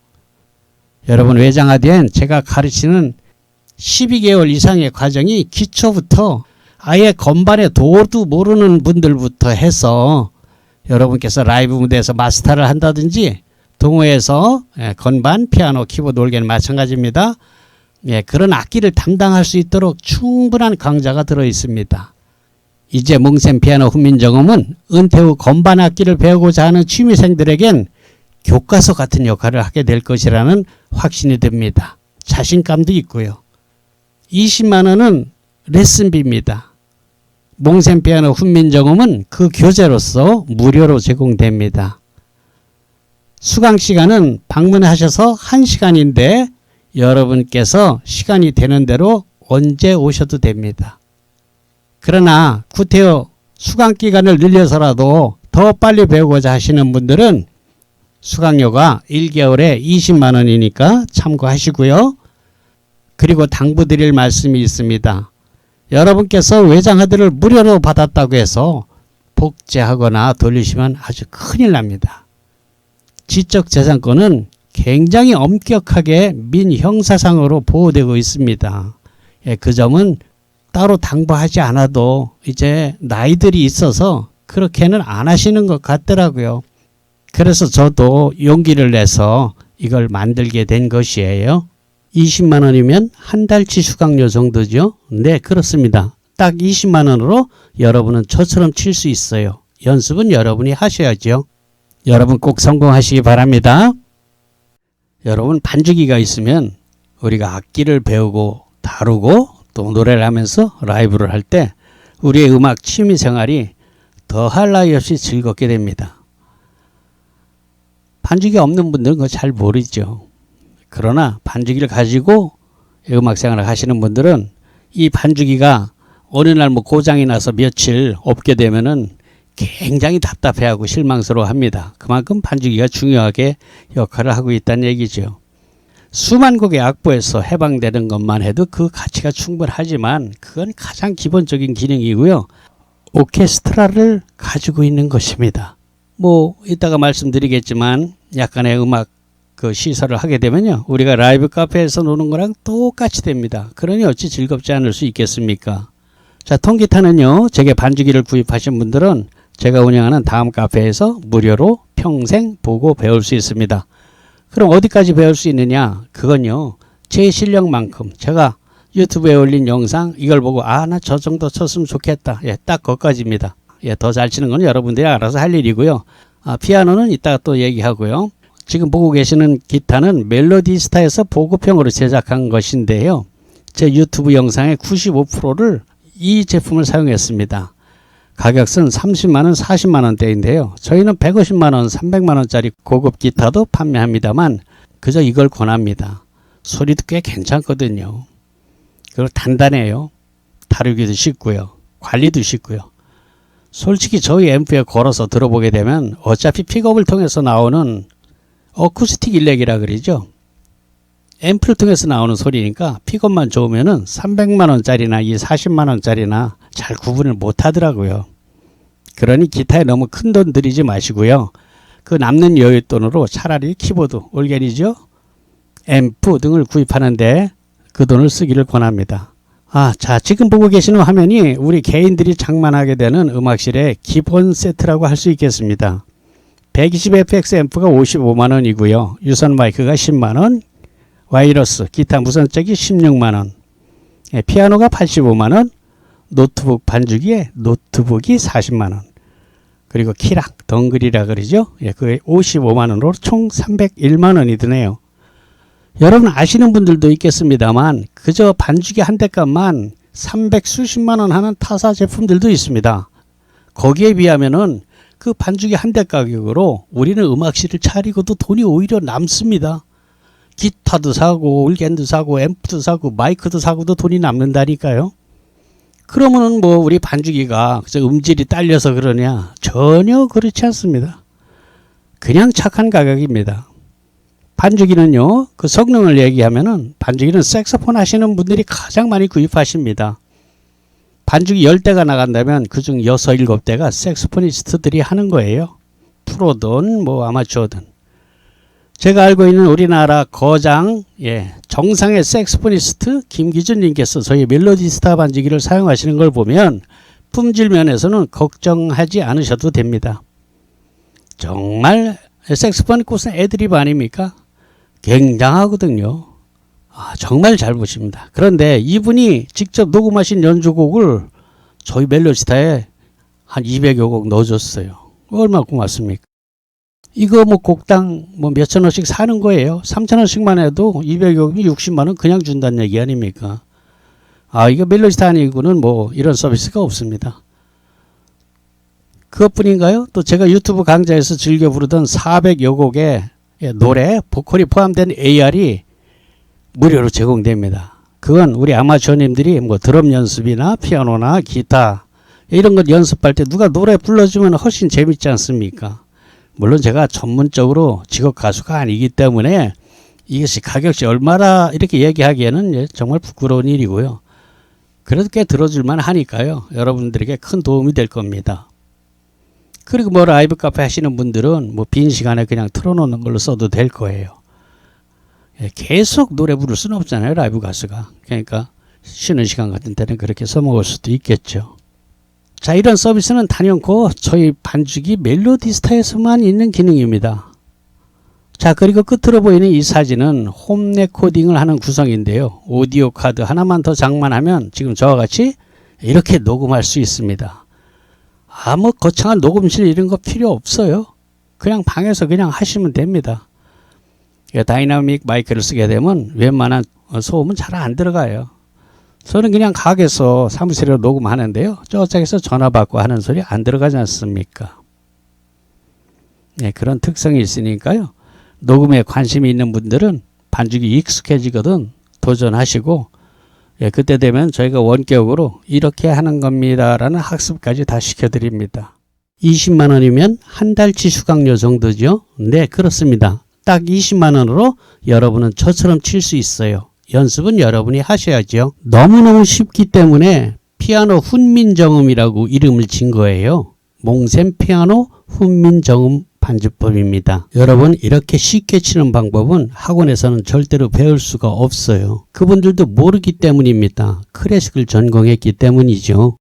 [SPEAKER 1] 여러분, 외장하드엔 제가 가르치는 12개월 이상의 과정이 기초부터 아예 건반의 도도 모르는 분들부터 해서 여러분께서 라이브 무대에서 마스터를 한다든지 동호회에서 건반, 피아노, 키보드, 올게는 마찬가지입니다. 그런 악기를 담당할 수 있도록 충분한 강좌가 들어 있습니다. 이제 몽셈 피아노 훈민정음은 은퇴 후 건반 악기를 배우고자 하는 취미생들에겐 교과서 같은 역할을 하게 될 것이라는 확신이 듭니다. 자신감도 있고요. 20만 원은 레슨비입니다. 몽셈 피아노 훈민정음은 그 교재로서 무료로 제공됩니다. 수강 시간은 방문하셔서 1시간인데 여러분께서 시간이 되는 대로 언제 오셔도 됩니다. 그러나 구태여 수강 기간을 늘려서라도 더 빨리 배우고자 하시는 분들은 수강료가 1개월에 20만 원이니까 참고하시고요. 그리고 당부드릴 말씀이 있습니다. 여러분께서 외장하드를 무료로 받았다고 해서 복제하거나 돌리시면 아주 큰일 납니다. 지적재산권은 굉장히 엄격하게 민형사상으로 보호되고 있습니다. 그 점은 따로 당부하지 않아도 이제 나이들이 있어서 그렇게는 안 하시는 것 같더라고요. 그래서 저도 용기를 내서 이걸 만들게 된 것이에요. 20만 원이면 한 달치 수강료 정도죠. 네, 그렇습니다. 딱 20만 원으로 여러분은 저처럼 칠 수 있어요. 연습은 여러분이 하셔야죠. 여러분 꼭 성공하시기 바랍니다. 여러분, 반주기가 있으면 우리가 악기를 배우고 다루고 또 노래를 하면서 라이브를 할 때 우리의 음악 취미 생활이 더할 나위 없이 즐겁게 됩니다. 반주기 없는 분들은 그거 잘 모르죠. 그러나 반주기를 가지고 음악 생활을 하시는 분들은 이 반주기가 어느 날 뭐 고장이 나서 며칠 없게 되면은 굉장히 답답해하고 실망스러워 합니다. 그만큼 반주기가 중요하게 역할을 하고 있다는 얘기죠. 수만 곡의 악보에서 해방되는 것만 해도 그 가치가 충분하지만 그건 가장 기본적인 기능이고요. 오케스트라를 가지고 있는 것입니다. 뭐 이따가 말씀드리겠지만 약간의 음악 그 시설을 하게 되면요, 우리가 라이브 카페에서 노는 거랑 똑같이 됩니다. 그러니 어찌 즐겁지 않을 수 있겠습니까? 자, 통기타는요, 제게 반주기를 구입하신 분들은 제가 운영하는 다음 카페에서 무료로 평생 보고 배울 수 있습니다. 그럼 어디까지 배울 수 있느냐? 그건요, 제 실력만큼 제가 유튜브에 올린 영상 이걸 보고 나 저 정도 쳤으면 좋겠다. 예, 딱 거기까지입니다. 예, 더 잘 치는 건 여러분들이 알아서 할 일이고요. 피아노는 이따가 또 얘기하고요. 지금 보고 계시는 기타는 멜로디스타에서 보급형으로 제작한 것인데요. 제 유튜브 영상의 95%를 이 제품을 사용했습니다. 가격은 30만원, 40만원대인데요. 저희는 150만원, 300만원짜리 고급 기타도 판매합니다만 그저 이걸 권합니다. 소리도 꽤 괜찮거든요. 그리고 단단해요. 다루기도 쉽고요. 관리도 쉽고요. 솔직히 저희 앰프에 걸어서 들어보게 되면 어차피 픽업을 통해서 나오는 어쿠스틱 일렉이라 그러죠. 앰프를 통해서 나오는 소리니까 픽업만 좋으면은 300만원짜리나 이 40만원짜리나 잘 구분을 못 하더라고요. 그러니 기타에 너무 큰 돈 들이지 마시고요. 그 남는 여윳돈으로 차라리 키보드, 올게리죠, 앰프 등을 구입하는데 그 돈을 쓰기를 권합니다. 자, 지금 보고 계시는 화면이 우리 개인들이 장만하게 되는 음악실의 기본 세트라고 할 수 있겠습니다. 120fx 앰프가 55만원이고요. 유선 마이크가 10만원, 와이러스, 기타 무선잭이 16만원, 피아노가 85만원, 노트북 반주기에 노트북이 40만원, 그리고 키랑, 덩글이라 그러죠. 그게 55만원으로 총 301만원이 드네요. 여러분 아시는 분들도 있겠습니다만 그저 반주기 한 대 값만 300 수십만원 하는 타사 제품들도 있습니다. 거기에 비하면은 그 반주기 한 대 가격으로 우리는 음악실을 차리고도 돈이 오히려 남습니다. 기타도 사고 올겐도 사고 앰프도 사고 마이크도 사고도 돈이 남는다니까요. 그러면은 뭐 우리 반주기가 그저 음질이 딸려서 그러냐? 전혀 그렇지 않습니다. 그냥 착한 가격입니다. 반주기는요, 그 성능을 얘기하면은 반주기는 색소폰 하시는 분들이 가장 많이 구입하십니다. 반주기 10대가 나간다면 그중 6, 7대가 색소포니스트들이 하는 거예요. 프로든 뭐 아마추어든. 제가 알고 있는 우리나라 거장, 정상의 색소포니스트 김기준 님께서 저희 멜로디스타 반주기를 사용하시는 걸 보면 품질 면에서는 걱정하지 않으셔도 됩니다. 정말 색소폰 꽃은 애드립 아닙니까? 굉장하거든요. 정말 잘 보십니다. 그런데 이분이 직접 녹음하신 연주곡을 저희 멜로디스타에 한 200여 곡 넣어줬어요. 얼마나 고맙습니까? 이거 뭐 곡당 뭐 몇천 원씩 사는 거예요. 3천 원씩만 해도 200여 곡이 60만 원 그냥 준다는 얘기 아닙니까? 이거 멜로디스타 아니고는 뭐 이런 서비스가 없습니다. 그것뿐인가요? 또 제가 유튜브 강좌에서 즐겨 부르던 400여 곡의 노래, 보컬이 포함된 AR이 무료로 제공됩니다. 그건 우리 아마추어님들이 뭐 드럼 연습이나 피아노나 기타 이런 것 연습할 때 누가 노래 불러주면 훨씬 재밌지 않습니까? 물론 제가 전문적으로 직업 가수가 아니기 때문에 이것이 가격이 얼마나 이렇게 얘기하기에는 정말 부끄러운 일이고요. 그래도 꽤 들어줄만 하니까요. 여러분들에게 큰 도움이 될 겁니다. 그리고 뭐 라이브 카페 하시는 분들은 뭐 빈 시간에 그냥 틀어놓는 걸로 써도 될 거예요. 계속 노래 부를 수는 없잖아요, 라이브 가수가. 그러니까 쉬는 시간 같은 때는 그렇게 써먹을 수도 있겠죠. 자, 이런 서비스는 단연코 저희 반주기 멜로디스타에서만 있는 기능입니다. 자, 그리고 끝으로 보이는 이 사진은 홈 레코딩을 하는 구성인데요. 오디오 카드 하나만 더 장만하면 지금 저와 같이 이렇게 녹음할 수 있습니다. 뭐 거창한 녹음실 이런 거 필요 없어요. 그냥 방에서 그냥 하시면 됩니다. 다이나믹 마이크를 쓰게 되면 웬만한 소음은 잘 안 들어가요. 저는 그냥 가게에서 사무실에 녹음하는데요. 저쪽에서 전화 받고 하는 소리 안 들어가지 않습니까? 그런 특성이 있으니까요. 녹음에 관심이 있는 분들은 반주기 익숙해지거든 도전하시고, 그때 되면 저희가 원격으로 이렇게 하는 겁니다 라는 학습까지 다 시켜드립니다. 20만 원이면 한 달치 수강료 정도죠. 네, 그렇습니다. 딱 20만 원으로 여러분은 저처럼 칠 수 있어요. 연습은 여러분이 하셔야죠. 너무너무 쉽기 때문에 피아노 훈민정음이라고 이름을 진 거예요. 몽샘 피아노 훈민정음 반주법입니다. 여러분, 이렇게 쉽게 치는 방법은 학원에서는 절대로 배울 수가 없어요. 그분들도 모르기 때문입니다. 클래식을 전공했기 때문이죠.